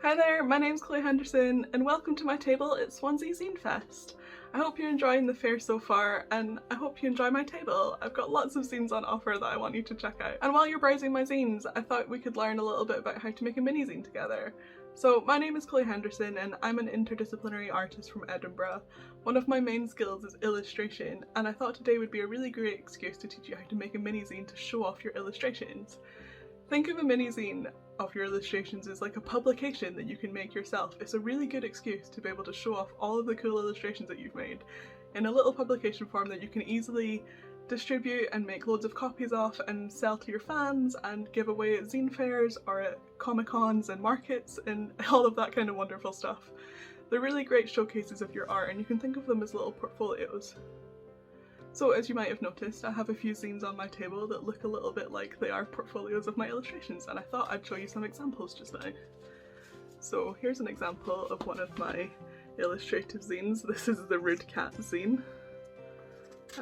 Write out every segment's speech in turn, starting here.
Hi there, my name's Chloe Henderson and welcome to my table at Swansea Zine Fest. I hope you're enjoying the fair so far and I hope you enjoy my table. I've got lots of zines on offer that I want you to check out. And while you're browsing my zines, I thought we could learn a little bit about how to make a mini-zine together. So my name is Chloe Henderson and I'm an interdisciplinary artist from Edinburgh. One of my main skills is illustration and I thought today would be a really great excuse to teach you how to make a mini-zine to show off your illustrations. Think of a mini-zine of your illustrations as like a publication that you can make yourself. It's a really good excuse to be able to show off all of the cool illustrations that you've made in a little publication form that you can easily distribute and make loads of copies of and sell to your fans and give away at zine fairs or at comic-cons and markets and all of that kind of wonderful stuff. They're really great showcases of your art and you can think of them as little portfolios. So as you might have noticed, I have a few zines on my table that look a little bit like they are portfolios of my illustrations, and I thought I'd show you some examples just now. So here's an example of one of my illustrative zines. This is the Rude Cat zine,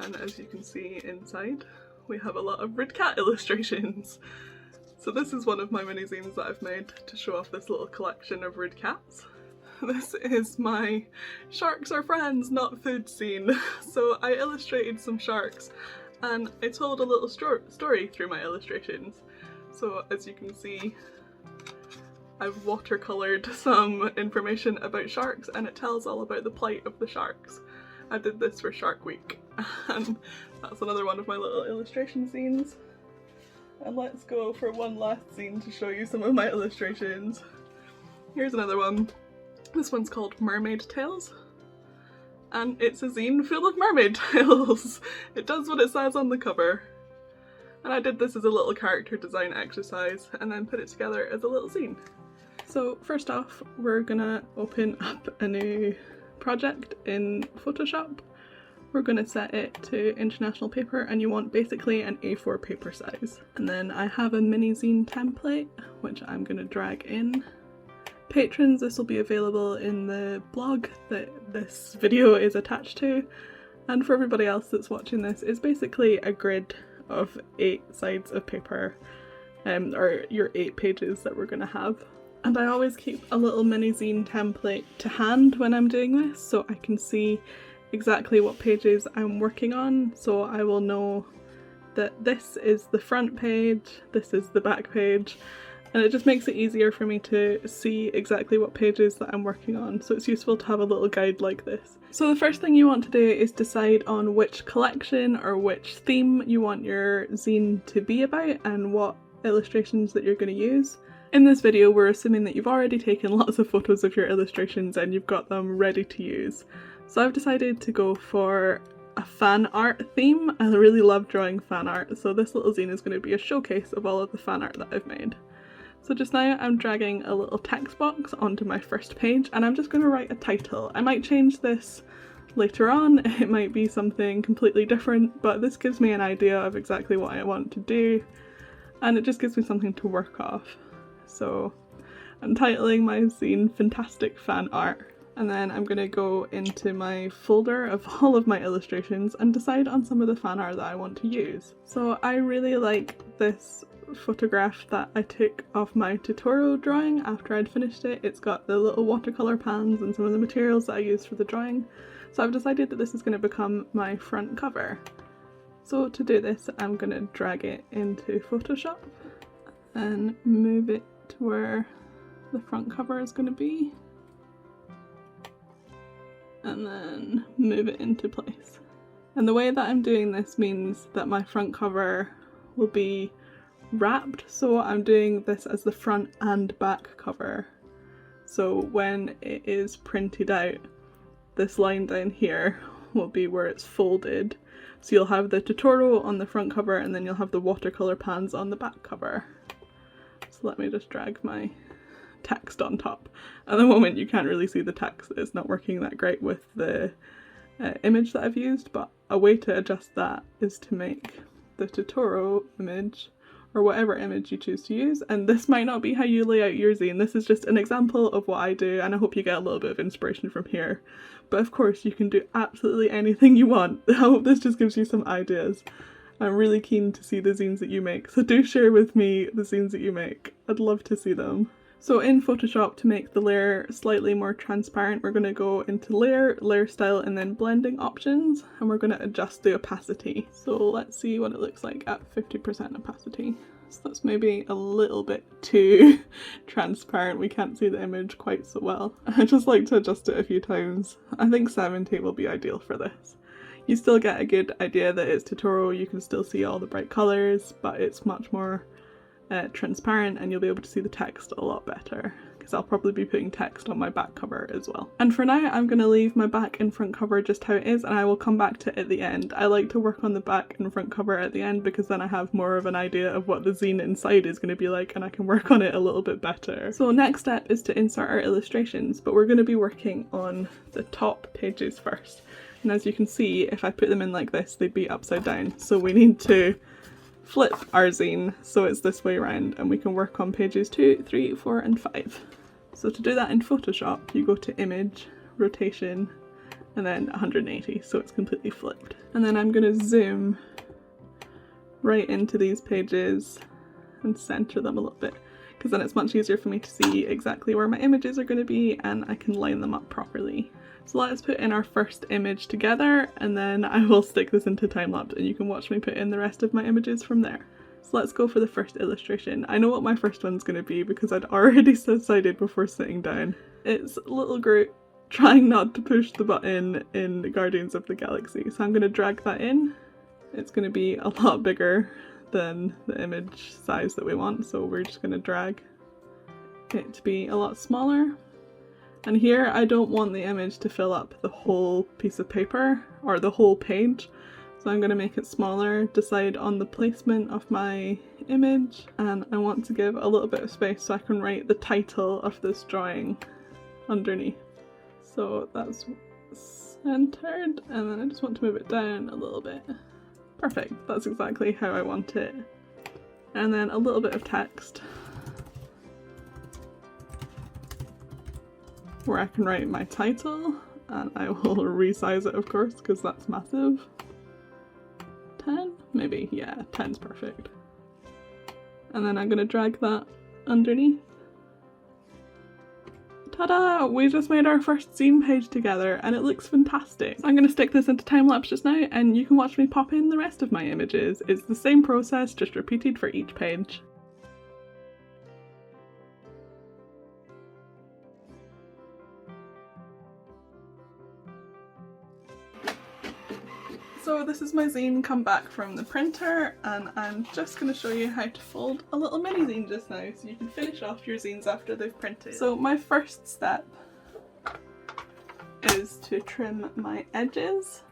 and as you can see inside we have a lot of Rude Cat illustrations. So this is one of my mini zines that I've made to show off this little collection of Rude Cats. This is my sharks are friends, not food zine. So I illustrated some sharks and I told a little story through my illustrations. So as you can see, I've watercoloured some information about sharks and it tells all about the plight of the sharks. I did this for Shark Week and that's another one of my little illustration zines. And let's go for one last zine to show you some of my illustrations. Here's another one. This one's called Mermaid Tales, and it's a zine full of mermaid tales. It does what it says on the cover. And I did this as a little character design exercise and then put it together as a little zine. So first off, we're gonna open up a new project in Photoshop. We're gonna set it to international paper and you want basically an A4 paper size. And then I have a mini zine template, which I'm gonna drag in. Patrons, this will be available in the blog that this video is attached to, and for everybody else that's watching this, it's basically a grid of 8 sides of paper, or your 8 pages that we're going to have. And I always keep a little mini zine template to hand when I'm doing this so I can see exactly what pages I'm working on, so I will know that this is the front page, this is the back page, and it just makes it easier for me to see exactly what pages that I'm working on, so it's useful to have a little guide like this. So the first thing you want to do is decide on which collection or which theme you want your zine to be about and what illustrations that you're going to use. In this video we're assuming that you've already taken lots of photos of your illustrations and you've got them ready to use. So I've decided to go for a fan art theme. I really love drawing fan art, so this little zine is going to be a showcase of all of the fan art that I've made. So just now I'm dragging a little text box onto my first page and I'm just going to write a title. I might change this later on, it might be something completely different, but this gives me an idea of exactly what I want to do and it just gives me something to work off. So I'm titling my zine Fantastic Fan Art, and then I'm going to go into my folder of all of my illustrations and decide on some of the fan art that I want to use. So I really like this photograph that I took of my tutorial drawing after I'd finished it. It's got the little watercolour pans and some of the materials that I used for the drawing, so I've decided that this is going to become my front cover. So to do this I'm going to drag it into Photoshop and move it to where the front cover is going to be and then move it into place. And the way that I'm doing this means that my front cover will be wrapped, so I'm doing this as the front and back cover. So when it is printed out, this line down here will be where it's folded. So you'll have the tutorial on the front cover and then you'll have the watercolour pans on the back cover. So let me just drag my text on top. At the moment you can't really see the text, it's not working that great with the image that I've used, but a way to adjust that is to make the tutorial image or whatever image you choose to use, and this might not be how you lay out your zine. This is just an example of what I do and I hope you get a little bit of inspiration from here. But of course you can do absolutely anything you want. I hope this just gives you some ideas. I'm really keen to see the zines that you make, so do share with me the zines that you make. I'd love to see them. So in Photoshop, to make the layer slightly more transparent, we're going to go into layer, layer style, and then blending options, and we're going to adjust the opacity. So let's see what it looks like at 50% opacity. So that's maybe a little bit too transparent. We can't see the image quite so well. I just like to adjust it a few times. I think 70 will be ideal for this. You still get a good idea that it's tutorial, you can still see all the bright colours, but it's much more transparent and you'll be able to see the text a lot better, because I'll probably be putting text on my back cover as well. And for now I'm going to leave my back and front cover just how it is, and I will come back to it at the end. I like to work on the back and front cover at the end because then I have more of an idea of what the zine inside is going to be like and I can work on it a little bit better. So next step is to insert our illustrations, but we're going to be working on the top pages first. And as you can see, if I put them in like this, they'd be upside down. So we need to flip our zine so it's this way around, and we can work on pages 2, 3, 4 and 5. So to do that in Photoshop, you go to Image, Rotation, and then 180, so it's completely flipped. And then I'm going to zoom right into these pages and center them a little bit, because then it's much easier for me to see exactly where my images are going to be and I can line them up properly. So let's put in our first image together, and then I will stick this into time-lapse and you can watch me put in the rest of my images from there. So let's go for the first illustration. I know what my first one's going to be because I'd already decided before sitting down. It's little Groot trying not to push the button in the Guardians of the Galaxy. So I'm going to drag that in. It's going to be a lot bigger than the image size that we want, so we're just going to drag it to be a lot smaller. And here I don't want the image to fill up the whole piece of paper or the whole page, so I'm going to make it smaller, decide on the placement of my image, and I want to give a little bit of space so I can write the title of this drawing underneath. So that's centered, and then I just want to move it down a little bit. Perfect, that's exactly how I want it. And then a little bit of text where I can write my title, and I will resize it of course because that's massive. 10? Maybe, yeah, 10's perfect. And then I'm going to drag that underneath. Ta-da! We just made our first zine page together and it looks fantastic. So I'm going to stick this into time-lapse just now and you can watch me pop in the rest of my images. It's the same process, just repeated for each page. So this is my zine come back from the printer, and I'm just going to show you how to fold a little mini zine just now so you can finish off your zines after they've printed. So my first step is to trim my edges,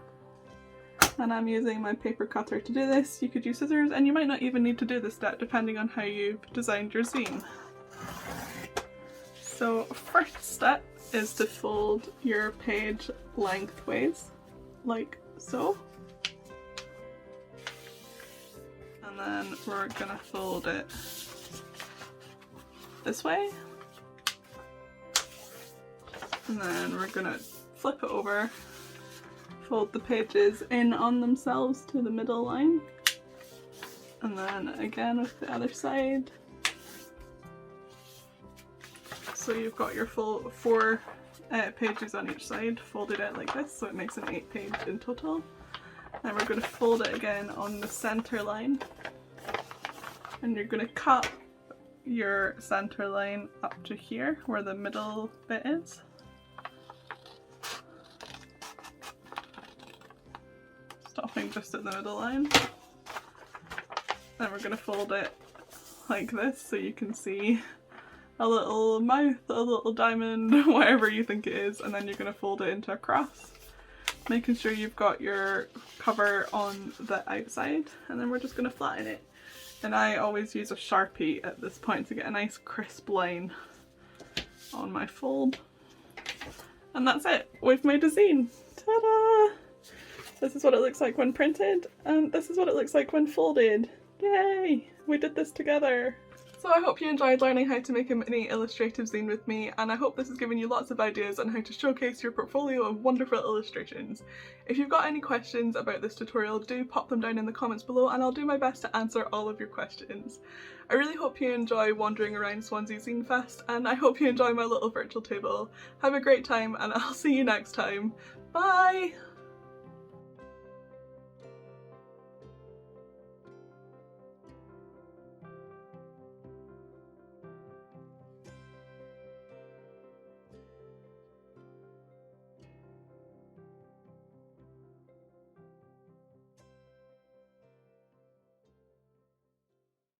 and I'm using my paper cutter to do this. You could use scissors, and you might not even need to do this step depending on how you've designed your zine. So first step is to fold your page lengthways, like so. And then we're gonna fold it this way, and then we're gonna flip it over, fold the pages in on themselves to the middle line, and then again with the other side. So you've got your full 4 pages on each side folded out like this, so it makes an 8 page in total. And we're going to fold it again on the center line, and you're going to cut your center line up to here where the middle bit is. Stopping just at the middle line. Then we're going to fold it like this so you can see a little mouth, a little diamond, whatever you think it is, and then you're going to fold it into a cross, making sure you've got your cover on the outside, and then we're just going to flatten it. And I always use a Sharpie at this point to get a nice crisp line on my fold. And that's it, we've made a zine! Ta-da! This is what it looks like when printed, and this is what it looks like when folded. Yay! We did this together! So I hope you enjoyed learning how to make a mini illustrative zine with me, and I hope this has given you lots of ideas on how to showcase your portfolio of wonderful illustrations. If you've got any questions about this tutorial, do pop them down in the comments below and I'll do my best to answer all of your questions. I really hope you enjoy wandering around Swansea Zine Fest, and I hope you enjoy my little virtual table. Have a great time and I'll see you next time. Bye!